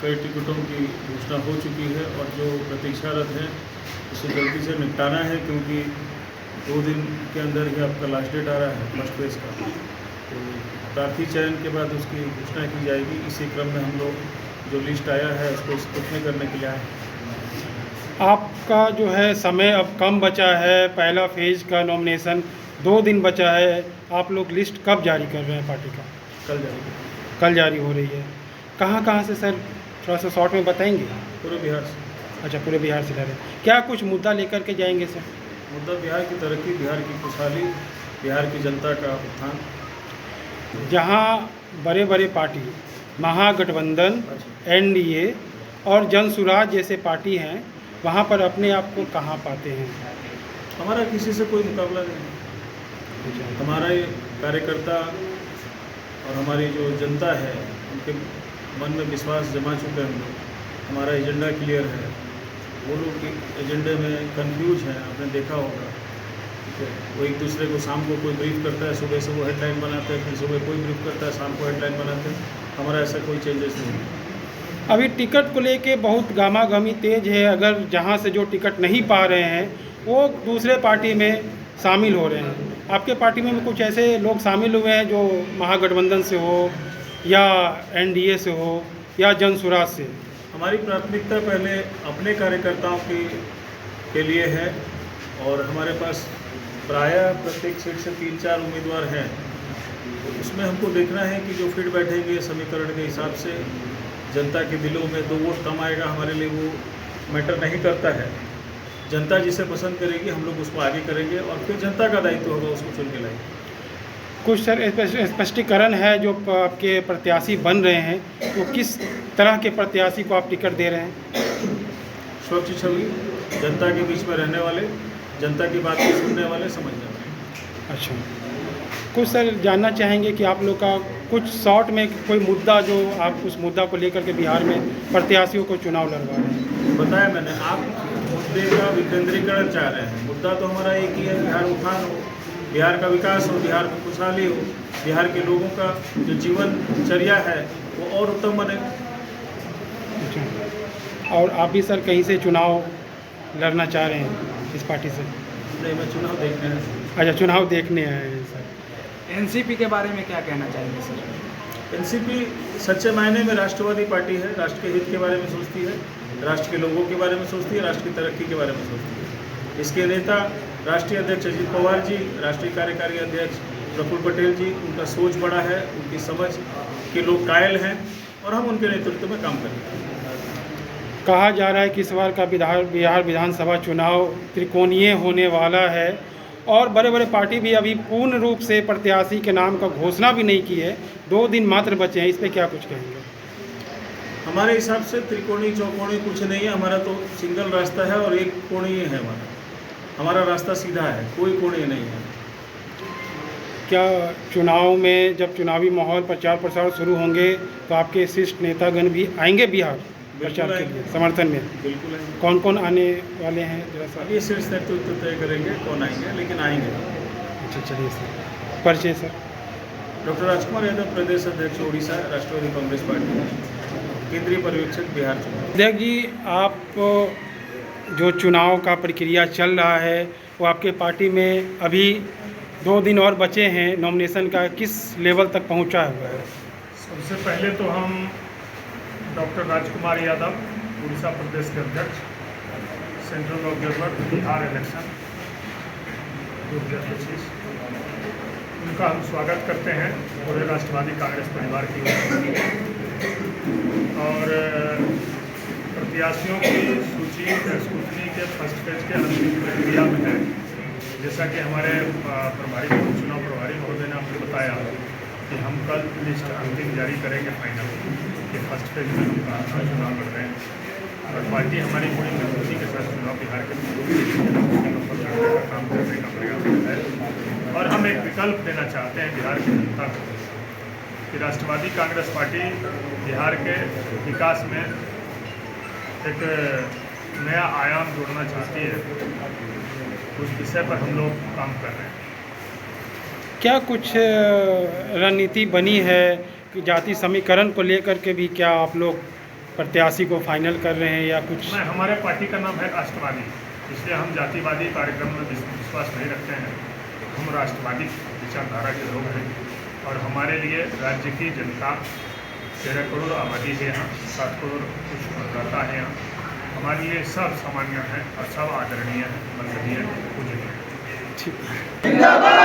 कई टिकटों की घोषणा हो चुकी है और जो प्रतीक्षारत हैं उसे जल्दी से निपटाना है, क्योंकि 2 दिन के अंदर ही आपका लास्ट डेट आ रहा है फर्स्ट फेज़ का। तो प्रार्थी चयन के बाद उसकी घोषणा की जाएगी। इसी क्रम में हम लोग जो लिस्ट आया है उसको स्क्रूटनी करने के लिए आए हैं। आपका जो है समय अब कम बचा है, पहला फेज का नॉमिनेशन 2 दिन बचा है, आप लोग लिस्ट कब जारी कर रहे हैं पार्टी का? कल जाएगी। कल जारी हो रही है। कहाँ से सर, थोड़ा सा शॉर्ट में बताएंगे? पूरे बिहार से। अच्छा, पूरे बिहार से जा रहे हैं। क्या कुछ मुद्दा लेकर के जाएंगे सर? मुद्दा बिहार की तरक्की, बिहार की खुशहाली, बिहार की जनता का उत्थान। जहाँ बड़े बड़े पार्टी महागठबंधन, एनडीए और जनसुराज जैसे पार्टी हैं, वहाँ पर अपने आप को कहाँ पाते हैं? हमारा किसी से कोई मुकाबला नहीं। हमारा ये कार्यकर्ता और हमारी जो जनता है उनके मन में विश्वास जमा चुके हैं हम लोग। हमारा एजेंडा क्लियर है। वो लोग एजेंडे में कंफ्यूज हैं, आपने देखा होगा। ठीक है, वो एक दूसरे को शाम को कोई ब्रीफ करता है, सुबह से वो हेडलाइन बनाते हैं, फिर सुबह कोई ब्रीफ करता है, शाम को हेडलाइन बनाते हैं। हमारा ऐसा कोई चेंजेस नहीं है। अभी टिकट को लेके बहुत गामागमी तेज है। अगर जहाँ से जो टिकट नहीं पा रहे हैं वो दूसरे पार्टी में शामिल हो रहे हैं। आपके पार्टी में भी कुछ ऐसे लोग शामिल हुए हैं जो महागठबंधन से हो या एनडीए से हो या जनसुराज से? हमारी प्राथमिकता पहले अपने कार्यकर्ताओं के लिए है और हमारे पास प्रायः प्रत्येक सीट से 3-4 उम्मीदवार हैं। तो उसमें हमको देखना है कि जो फिट बैठेंगे समीकरण के हिसाब से, जनता के दिलों में 2 वोट कम आएगा, हमारे लिए वो मैटर नहीं करता है। जनता जिसे पसंद करेगी हम लोग उसको आगे करेंगे और फिर जनता का दायित्व होगा उसको चुन के लाएंगे। कुछ सर स्पष्टीकरण है जो आपके प्रत्याशी बन रहे हैं, वो किस तरह के प्रत्याशी को आप टिकट दे रहे हैं? स्वच्छ छवि, जनता के बीच में रहने वाले, जनता की बात को सुनने वाले, समझने वाले। अच्छा, कुछ सर जानना चाहेंगे कि आप लोग का कुछ शॉर्ट में कोई मुद्दा जो आप उस मुद्दा को लेकर के बिहार में प्रत्याशियों को चुनाव लड़वा रहे हैं? बताया मैंने, आप मुद्दे का विकेंद्रीकरण चाह रहे हैं। मुद्दा तो हमारा एक ही है, बिहार उत्थान हो, बिहार का विकास हो, बिहार की खुशहाली हो, बिहार के लोगों का जो जीवनचर्या है वो और उत्तम बने। अच्छा, और आप भी सर कहीं से चुनाव लड़ना चाह रहे हैं इस पार्टी से? नहीं, मैं चुनाव देखने आया हूँ। अच्छा, चुनाव देखने आए हैं सर। एनसीपी के बारे में क्या कहना चाहेंगे सर? एनसीपी सच्चे मायने में राष्ट्रवादी पार्टी है। राष्ट्र के हित के बारे में सोचती है, राष्ट्र के लोगों के बारे में सोचती है, राष्ट्र की तरक्की के बारे में सोचती है। इसके नेता राष्ट्रीय अध्यक्ष अजित पवार जी, राष्ट्रीय कार्यकारी अध्यक्ष प्रफुल्ल पटेल जी, उनका सोच बड़ा है, उनकी समझ के लोग कायल हैं और हम उनके नेतृत्व में काम करेंगे। कहा जा रहा है कि इस बार का बिहार विधानसभा चुनाव त्रिकोणीय होने वाला है और बड़े बड़े पार्टी भी अभी पूर्ण रूप से प्रत्याशी के नाम का घोषणा भी नहीं की है। 2 दिन मात्र बचे हैं, इस पर क्या कुछ कहेंगे? हमारे हिसाब से त्रिकोणी चौकोणी कुछ नहीं है। हमारा तो सिंगल रास्ता है और एक कोणीय है। हमारा रास्ता सीधा है, कोई कोणीय नहीं है। क्या चुनाव में जब चुनावी माहौल प्रचार प्रसार शुरू होंगे तो आपके शीर्ष नेतागण भी आएंगे बिहार प्रचार के लिए समर्थन में? बिल्कुल आएंगे। कौन कौन आने वाले हैं जरा सा? ये शीर्ष नेतृत्व तय करेंगे कौन आएंगे, लेकिन आएंगे। अच्छा, चलिए सर। परिचय सर? डॉक्टर राजकुमार यादव, प्रदेश अध्यक्ष उड़ीसा, राष्ट्रवादी कांग्रेस पार्टी, केंद्रीय पर्यवेक्षक बिहार चुनाव। अध्यक्ष जी, आप जो चुनाव का प्रक्रिया चल रहा है वो आपके पार्टी में अभी 2 दिन और बचे हैं नॉमिनेशन का, किस लेवल तक पहुंचा हुआ है? सबसे पहले तो हम डॉक्टर राजकुमार यादव, उड़ीसा प्रदेश के अध्यक्ष, सेंट्रल ऑब्जर्वर बिहार इलेक्शन 2025, उनका हम स्वागत करते हैं पूरे राष्ट्रवादी कांग्रेस परिवार की ओर से। और प्रत्याशियों की सूची स्क्रूटनी के फर्स्ट फेज के अंतिम प्रक्रिया में है। जैसा कि हमारे प्रभारी चुनाव प्रभारी महोदय ने आपको बताया कि हम कल लिस्ट अंतिम जारी करेंगे फाइनल कि फर्स्ट फेज में हम चुनाव लड़ रहे हैं और पार्टी हमारी पूरी मजबूती के साथ चुनाव बिहार के का काम करने का प्रयास है। और हम एक विकल्प देना चाहते हैं बिहार की जनता को कि राष्ट्रवादी कांग्रेस पार्टी बिहार के विकास में एक नया आयाम जोड़ना चाहती है। उस विषय पर हम लोग काम कर रहे हैं। क्या कुछ रणनीति बनी है कि जाति समीकरण को लेकर के भी क्या आप लोग प्रत्याशी को फाइनल कर रहे हैं या कुछ? नहीं, हमारे पार्टी का नाम है राष्ट्रवादी, इसलिए हम जातिवादी कार्यक्रम में विश्वास नहीं रखते हैं। हम राष्ट्रवादी विचारधारा के लोग हैं और हमारे लिए राज्य की जनता 13 करोड़ आबादी है यहाँ, 7 करोड़ कुछ मतदाता है यहाँ। हमारे लिए सब सामान्य है और सब आदरणीय है, वंदनीय है, पूजनीय है। ठीक है।